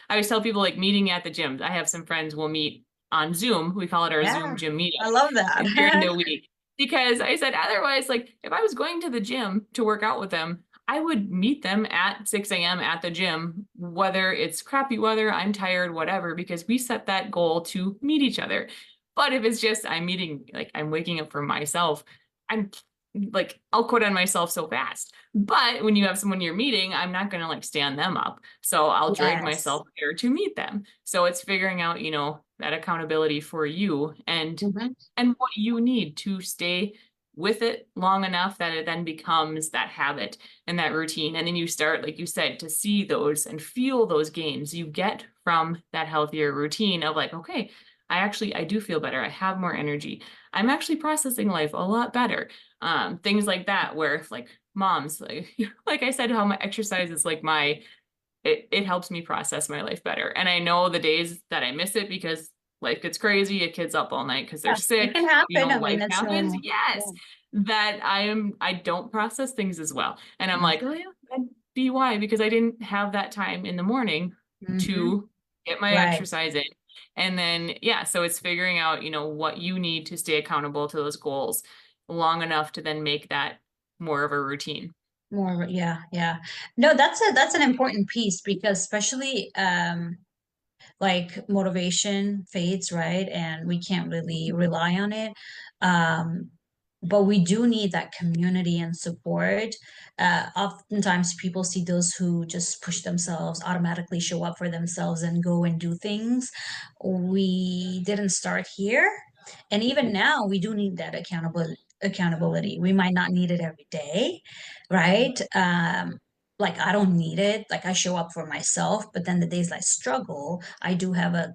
I always tell people, like meeting at the gym, I have some friends will meet on Zoom, we call it our Yeah. Zoom gym I meetup love during that. the week, because I said otherwise, like if I was going to the gym to work out with them, I would meet them at 6 a.m. at the gym, whether it's crappy weather, I'm tired, whatever, because we set that goal to meet each other. But if it's just I'm meeting, like I'm waking up for myself, I'm like, I'll quit on myself so fast. But when you have someone you're meeting, I'm not going to like stand them up. So I'll drag Yes. myself there to meet them. So it's figuring out, that accountability for you, Mhm. and what you need to stay with it long enough that it then becomes that habit and that routine. And then you start, like you said, to see those and feel those gains you get from that healthier routine of like, okay, I do feel better. I have more energy. I'm actually processing life a lot better. Things like that, where like moms, like, like I said, how my exercise is like it helps me process my life better. And I know the days that I miss it because life gets crazy, a kid's up all night because they're Yeah, it sick, can happen. I mean, life it's happens. normal. Yes, Yeah. that I don't process things as well. And I'm like, Mhm. oh yeah, that'd be why, because I didn't have that time in the morning Mhm. to get my Right. exercise in. And then, yeah, so it's figuring out, what you need to stay accountable to those goals long enough to then make that more of a routine. More, yeah, yeah. No, that's an important piece because especially like motivation fades, right? And we can't really rely on it. Um, but we do need that community and support. Oftentimes, people see those who just push themselves, automatically show up for themselves and go and do things. We didn't start here. And even now, we do need that accountability. We might not need it every day, right? Like I don't need it. Like I show up for myself, but then the days I struggle, I do have a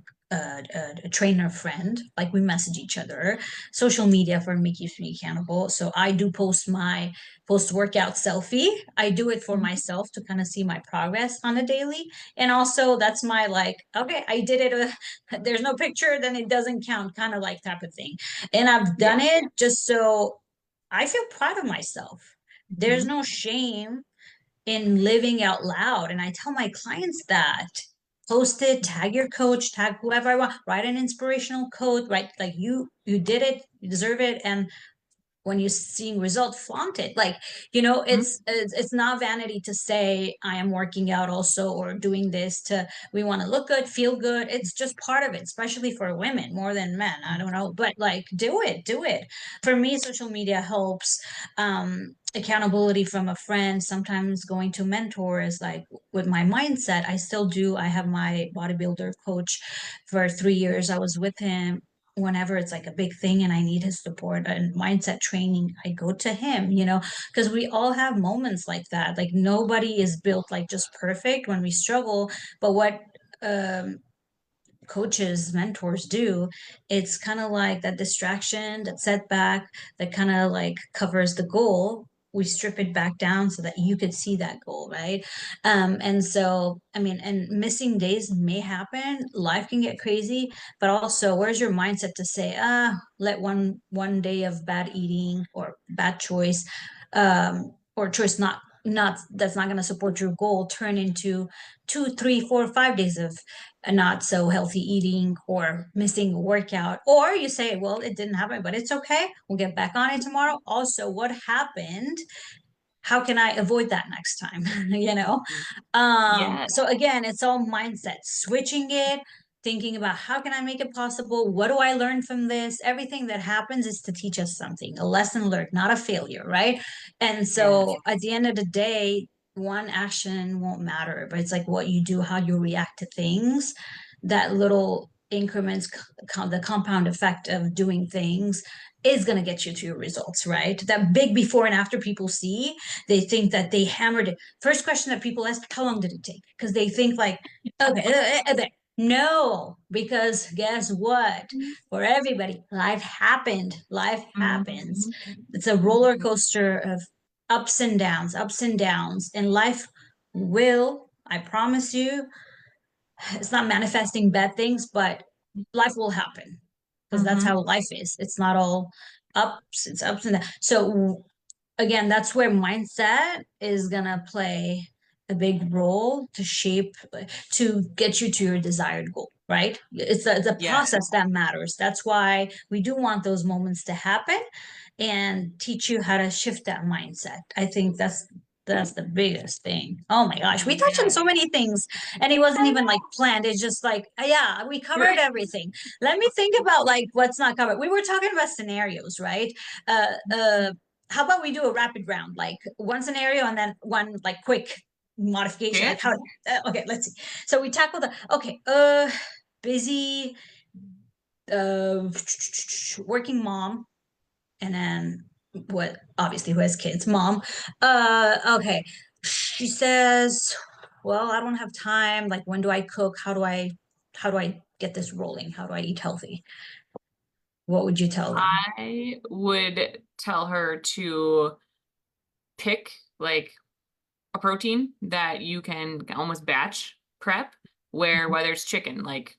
trainer friend. Like we message each other. Social media for me keeps me accountable. So I do post my post workout selfie. I do it for Mhm. myself to kind of see my progress on a daily. And also that's my like, okay, I did it. There's no picture, then it doesn't count, kind of like type of thing. And I've done Yeah. it just so I feel proud of myself. There's Mhm. no shame in living out loud. And I tell my clients that post it, tag your coach, tag whoever I want, write an inspirational quote, write like you did it, you deserve it. And when you're seeing results, flaunt it. Like, it's not vanity to say I am working out also or doing this to we want to look good, feel good. It's just part of it, especially for women more than men. I don't know, but like do it, do it. For me, social media helps. Accountability from a friend, sometimes going to mentors, like with my mindset, I still do. I have my bodybuilder coach for 3 years. I was with him whenever it's like a big thing and I need his support and mindset training, I go to him, because we all have moments like that. Like nobody is built like just perfect when we struggle. But what um coaches, mentors do, it's kind of like that distraction, that setback that kind of like covers the goal. We strip it back down so that you could see that goal, right? And so, I mean, and missing days may happen. Life can get crazy, but also, where's your mindset to say, let one day of bad eating or bad choice, or choice not that's not going to support your goal turn into 2, 3, 4, 5 days of a not so healthy eating or missing a workout. Or you say, well, it didn't happen, but it's okay. We'll get back on it tomorrow. Also, what happened? How can I avoid that next time? Mhm. So Yes. again, it's all mindset, switching it, thinking about how can I make it possible? What do I learn from this? Everything that happens is to teach us something, a lesson learned, not a failure, right? And Yes. so at the end of the day, one action won't matter, but it's like what you do, how you react to things, that little increments, the compound effect of doing things is going to get you to your results, right? That big before and after people see, they think that they hammered it. First question that people ask, how long did it take? Because they think like, okay, no, because guess what? For everybody, life happened. Life happens. Mhm. It's a roller coaster of ups and downs, ups and downs. And life will, I promise you, it's not manifesting bad things, but life will happen because that's Mhm. how life is. It's not all ups, it's ups and downs. So again, that's where mindset is gonna play a big role to shape, to get you to your desired goal, right? It's a Yeah. process that matters. That's why we do want those moments to happen and teach you how to shift that mindset. I think that's the biggest thing. Oh my gosh, we touched on Yeah. so many things and it wasn't I even like know. planned. It's just like, yeah, we covered Right. everything. Let me think about like what's not covered. We were talking about scenarios, right? Uh, uh, how about we do a rapid round, like one scenario and then one like quick modification, Okay. like how, okay, let's see. So we tackle the, okay, busy, uh, working mom, and then what, obviously who has kids, mom. Okay. She says, well, I don't have time. Like, when do I cook? How do I get this rolling? How do I eat healthy? What would you tell them? I would tell her to pick like a protein that you can almost batch prep, where whether it's chicken, like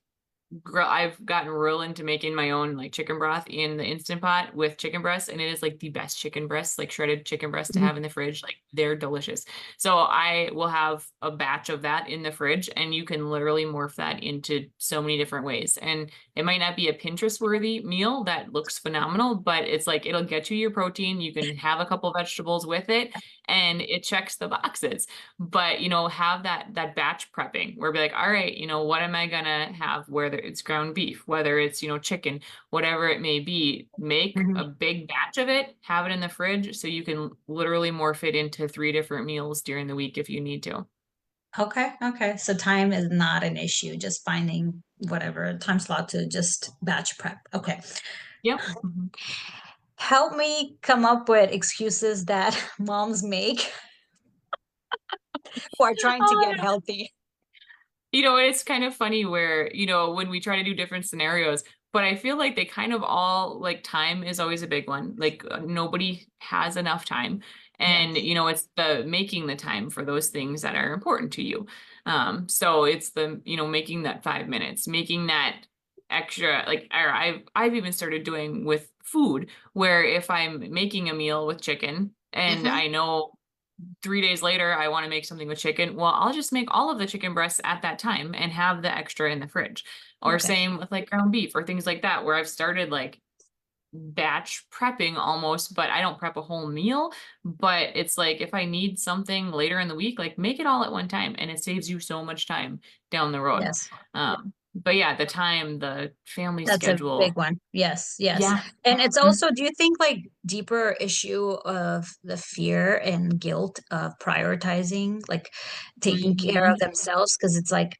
I've gotten real into making my own like chicken broth in the Instant Pot with chicken breasts, and it is like the best chicken breasts, like shredded chicken breasts to Mhm. have in the fridge. Like they're delicious. So I will have a batch of that in the fridge, and you can literally morph that into so many different ways. And it might not be a Pinterest worthy meal that looks phenomenal, but it's like it'll get you your protein. You can have a couple vegetables with it, and it checks the boxes. But have that batch prepping where be like, all right, what am I gonna have, whether it's ground beef, whether it's chicken, whatever it may be. Make a Mhm. big batch of it, have it in the fridge so you can literally morph it into 3 different meals during the week if you need to. Okay, okay. So time is not an issue, just finding whatever time slot to just batch prep. Okay. Yep. Mhm. Help me come up with excuses that moms make who are trying to get Oh, healthy. It's kind of funny where, when we try to do different scenarios, but I feel like they kind of all like time is always a big one. Like nobody has enough time. And, Yes. it's the making the time for those things that are important to you. So it's the, making that 5 minutes, making that extra, like, or I've even started doing with food where if I'm making a meal with chicken and Hmm. I know 3 days later, I want to make something with chicken. Well, I'll just make all of the chicken breasts at that time and have the extra in the fridge. Or Okay. same with like ground beef or things like that, where I've started like batch prepping almost, but I don't prep a whole meal. But it's like if I need something later in the week, like make it all at one time and it saves you so much time down the road. Yes. But yeah, the time, the family That's a big schedule. one. Yes, yes. Yeah. And it's Mhm. also, do you think like deeper issue of the fear and guilt of prioritizing, like taking care of Mhm. themselves? Because it's like,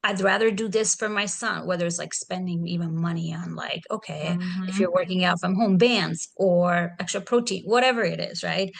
I'd rather do this for my son, whether it's like spending even money on like, okay, if you're Mhm. working out from home, bands or extra protein, whatever it is, right?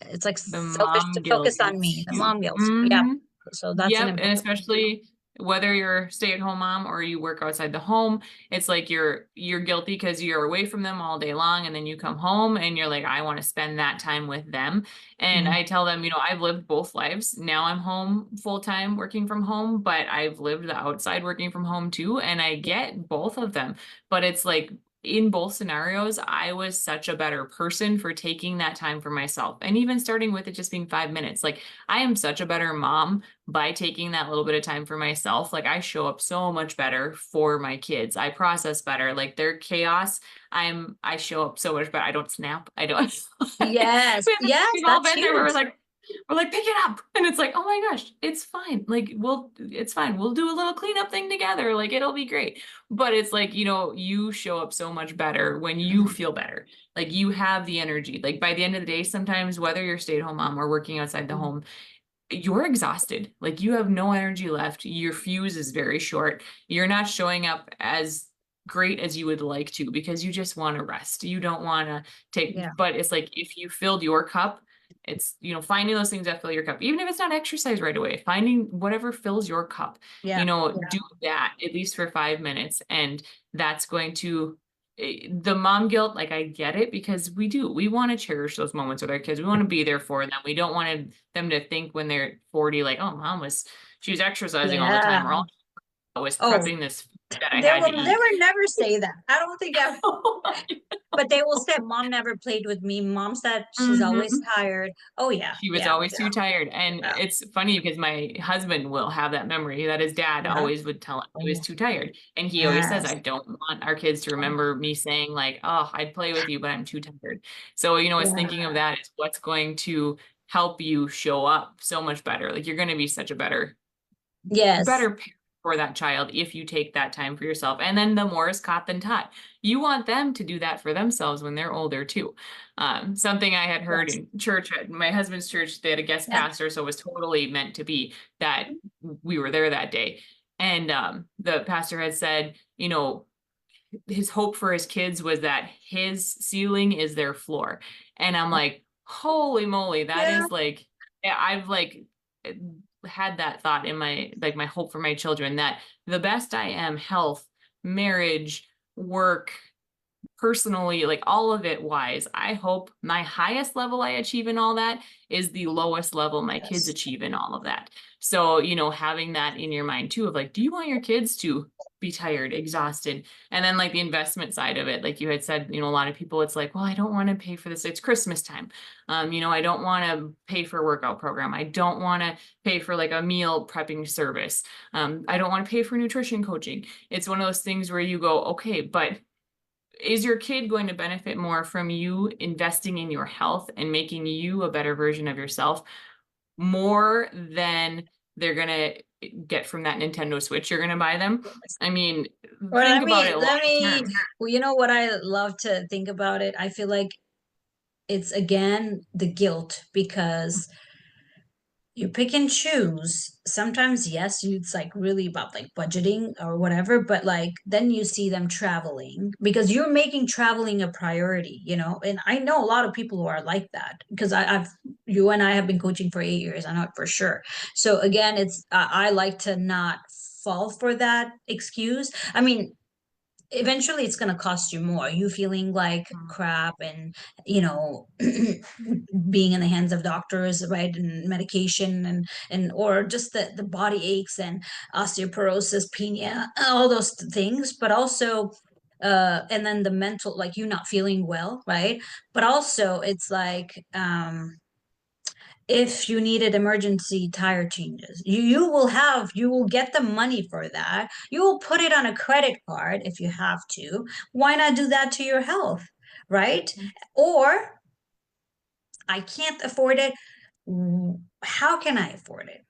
It's like The selfish to mom guilt focus on is me, the huge. mom guilt. Yeah. Hmm. So that's an Yep. And important. especially whether you're a stay-at-home mom or you work outside the home, it's like you're guilty because you're away from them all day long and then you come home and you're like, I want to spend that time with them. And Mhm. I tell them, I've lived both lives. Now I'm home full-time working from home, but I've lived the outside working from home too, and I get both of them. But it's like in both scenarios, I was such a better person for taking that time for myself. And even starting with it just being 5 minutes. Like I am such a better mom by taking that little bit of time for myself. Like I show up so much better for my kids. I process better. Like their chaos, I show up so much better. I don't snap. I don't Yes, yes, we've all that's been there where huge. we're like, pick it up. And it's like, oh my gosh, it's fine. Like it's fine. We'll do a little cleanup thing together. Like it'll be great. But it's like, you show up so much better when you Mhm. feel better. Like you have the energy. Like by the end of the day, sometimes whether you're a stay-at-home mom or working outside the Mhm. home, you're exhausted. Like you have no energy left. Your fuse is very short. You're not showing up as great as you would like to because you just want to rest. You don't want to take, Yeah. but it's like if you filled your cup, it's, finding those things that fill your cup, even if it's not exercise right away, finding whatever fills your cup, Yeah. do that at least for 5 minutes. And that's going to, the mom guilt, like I get it because we want to cherish those moments with our kids. We want to be there for them. We don't want them to think when they're 40, like, oh, she was exercising all the Yeah. time, or all I was Oh, prepping this food that I they had to will eat. never say that. I don't think I, but they will say, Mom never played with me. Mom said she's always Mhm. tired. Oh yeah, She was yeah, always too tired. And yeah. it's funny because my husband will have that memory that his dad Yeah. always would tell him he was Oh, too tired. And he always says, I yes. don't want our kids to Oh, remember me saying, like, oh, I'd play with you, but I'm too tired. So, it's thinking of yeah. that is what's going to help you show up so much better. Like, you're going to be such a Yes. better parent for that child if you take that time for yourself. And then the more is caught than taught. You want them to do that for themselves when they're older too. Something I had heard Yes. in church, at my husband's church, they had a guest Yeah. pastor, so it was totally meant to be that we were there that day. And the pastor had said, his hope for his kids was that his ceiling is their floor. And I'm like, holy moly, that Yeah. is like, I've like had that thought in my hope for my children that the best I am, health, marriage, work, personally, like all of it wise, I hope my highest level I achieve in all that is the lowest level my kids Yes. achieve in all of that. So, having that in your mind too of like, do you want your kids to be tired, exhausted? And then like the investment side of it, like you had said, a lot of people, it's like, well, I don't want to pay for this. It's Christmas time. I don't want to pay for a workout program. I don't want to pay for like a meal prepping service. I don't want to pay for nutrition coaching. It's one of those things where you go, okay, but is your kid going to benefit more from you investing in your health and making you a better version of yourself more than they're going to get from that Nintendo Switch you're going to buy them? I mean, Or think about it long let me, term. well, you know what I love to think about it? I feel like it's again the guilt because you pick and choose. Sometimes, yes, it's like really about like budgeting or whatever, but like then you see them traveling because you're making traveling a priority, And I know a lot of people who are like that because you and I have been coaching for 8 years. I know it for sure. So again, I like to not fall for that excuse. I mean, eventually it's going to cost you more, you feeling like crap, and you know being in the hands of doctors, right, and medication, and or just the body aches and osteoporosis, penia, all those things, but also and then the mental, like you not feeling well, right, but also it's like if you needed emergency tire changes, you will get the money for that. You will put it on a credit card if you have to. Why not do that to your health, right? Or I can't afford it. How can I afford it?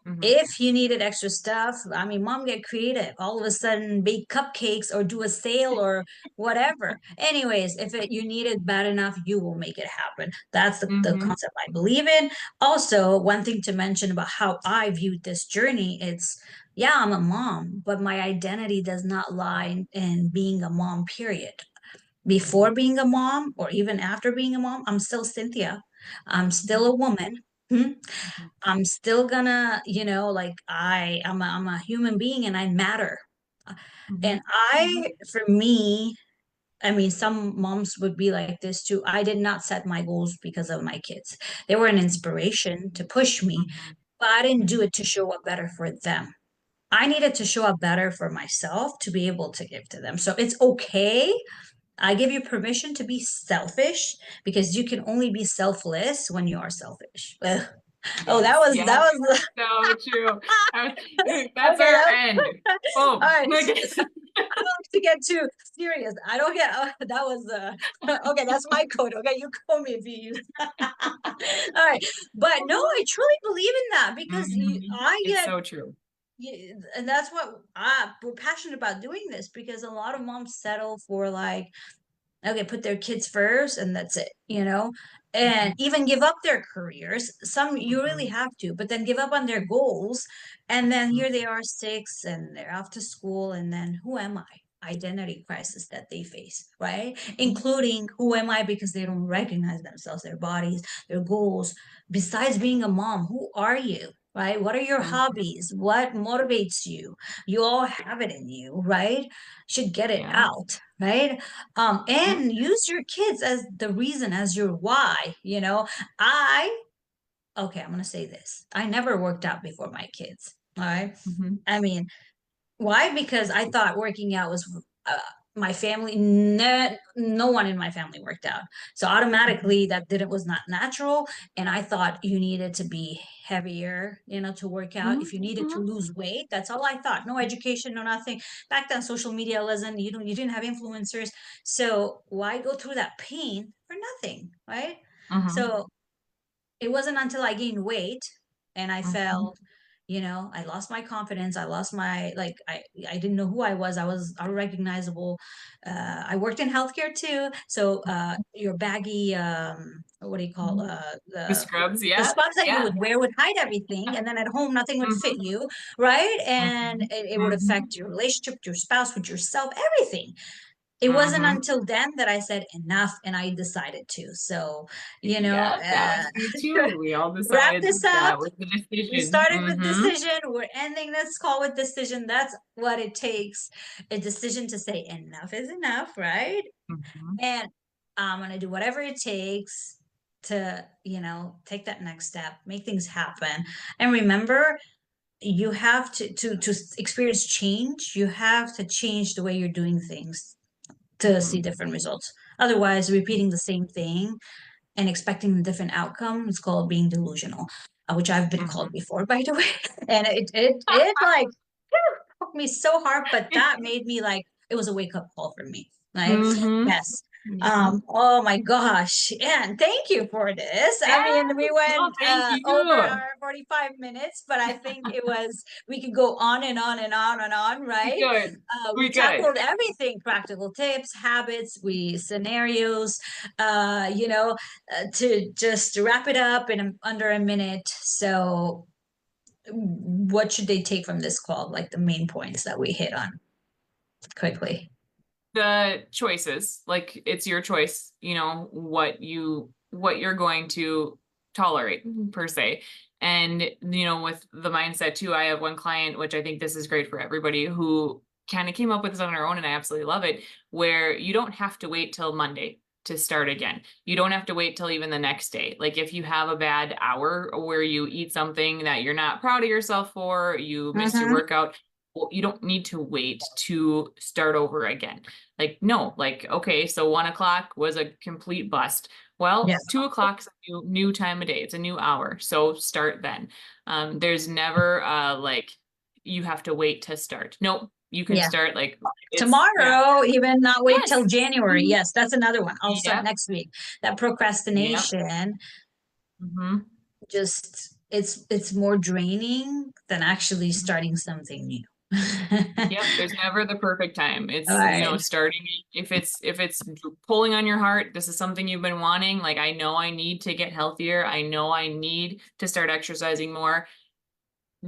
Mhm, If you needed extra stuff, I mean, mom, get creative. All of a sudden, bake cupcakes or do a sale or whatever. Anyways, if you need it bad enough, you will make it happen. That's the mhm, concept I believe in. Also, one thing to mention about how I viewed this journey, it's, yeah, I'm a mom, but my identity does not lie in being a mom, period. mhm, Before being a mom or even after being a mom, I'm still Cynthia. I'm still mhm, a woman. Hmm? mhm, I'm still gonna, like I'm a human being and I matter. And mhm, for me, I mean, some moms would be like this too. I did not set my goals because of my kids. They were an inspiration to push me, mhm, but I didn't do mhm, it to show up better for them. I needed to show up better for myself to be able to give to them. So it's okay. I give you permission to be selfish because you can only be selfless when you are selfish. Ugh. Oh, yes, that yes, was so true. I that's okay. our end. All Boom. right. Okay. I don't like to get too serious. I don't get. That was okay. That's my code. Okay, you call me if you use. All right, but no, I truly believe in that because Mhm. I It's get, so true. and that's what we're passionate about doing this because a lot of moms settle for like, okay, put their kids first and that's it, and Mhm, even give up their careers. Some you really mhm, have to, but then give up on their goals. And then mhm, here they are 6 and they're off to school. And then who am I? identity crisis that they face, right? Mhm. Including who am I, because they don't recognize themselves, their bodies, their goals. Besides being a mom, who are you? Right? What are your Mhm. hobbies? What motivates you? You all have it in you, right? Should get it Yeah. out, right? Yep. And use your kids as the reason, as your why. I okay, I'm gonna say this. I never worked out before my kids. All right. Mhm. I mean, why? Because I thought working out was my family. No one in my family worked out, so Mhm. automatically that didn't was not natural. And I thought you needed to be heavier, to work out. If Mhm. you needed to Mhm. lose weight, that's all I thought. No education, no nothing. Back then, social media wasn't. You didn't have influencers, so why go through that pain for nothing, right? Mhm. So it wasn't until I gained weight and I Mhm. felt, I lost my confidence. I lost my like I didn't know who I was. I was unrecognizable. I worked in healthcare too. So your baggy what do you call Mhm. The scrubs, the yeah, spots that you yeah. would wear would hide everything, and then at home nothing would fit Mhm. you, right? And Mhm. it would affect Mhm. your relationship with your spouse, with yourself, everything. It wasn't Mhm. until then that I said enough, and I decided to. So, Yeah, that was me too. We all wrap decided this up. that was the We decision. started with Mhm. decision. We're ending this call with decision. That's what it takes, a decision to say enough is enough, right? Mhm. And I'm going to do whatever it takes to, take that next step, make things happen. And remember, you have to experience change. You have to change the way you're doing things to see Mhm. different results. Otherwise, repeating the same thing and expecting a different outcome is called being delusional, which I've been called Mhm. before, by the way. And it like broke me so hard, but that made me like, it was a wake up call for me. Right? Mhm. Yes. Yeah. Oh my gosh. And thank you for this. I Yeah. mean, we No, went thank over you. our 45 minutes, but I think we could go on and on and on and on, We right? could. We We could. tackled everything: practical tips, habits, scenarios, to just wrap it up in under a minute. So, what should they take from this call? Like the main points that we hit on quickly. The choices, like it's your choice, what you're going to tolerate per se. And with the mindset too, I have one client, which I think this is great for everybody, who kind of came up with this on her own, and I absolutely love it, where you don't have to wait till Monday to start again. You don't have to wait till even the next day. Like if you have a bad hour where you eat something that you're not proud of yourself for, you missed your Mm-hmm. workout, well, you don't need to wait to start over again. Like, no, like, okay, so 1 o'clock was a complete bust. Well, Yes. 2 o'clock is a new time of day. It's a new hour. So start then. There's never like you have to wait to start. Nope. You can Yeah. start like yeah. Tomorrow, even not wait till Yes. January. Mhm. Yes, that's another one. I'll start Yep. next week. That Yep. procrastination, Hmm. just it's more draining than actually starting something new. Yep, there's never the perfect time. All It's, right. starting if it's pulling on your heart, this is something you've been wanting, like I know I need to get healthier. I know I need to start exercising more.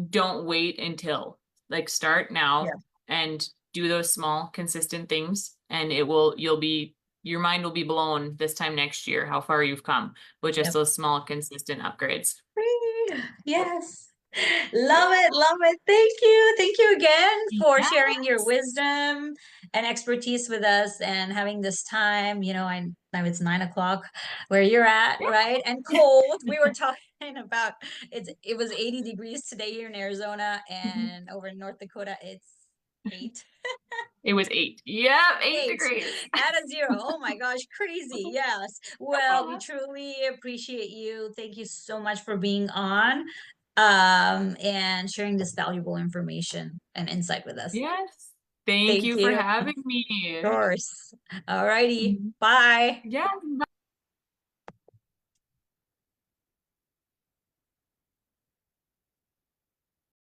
Don't wait until, like, start Yeah. now and do those small consistent things, and your mind will be blown this time next year how far you've come with just Yep. those small consistent upgrades. Yes. Love it. Love it. Thank you. Thank you again for sharing your Yes. wisdom and expertise with us and having this time. I know it's 9 o'clock where you're at, right? And cold. We were talking about it was 80 degrees today here in Arizona, and over in North Dakota it's 8. It was 8. Yep, 8 Eight degrees. at a zero. Oh my gosh, crazy. Yes. Well, we truly appreciate you. Thank you so much for being on and sharing this valuable information and insight with us. Yes. Thank Thank you for you. having Of me. course. All righty. Bye. Yeah.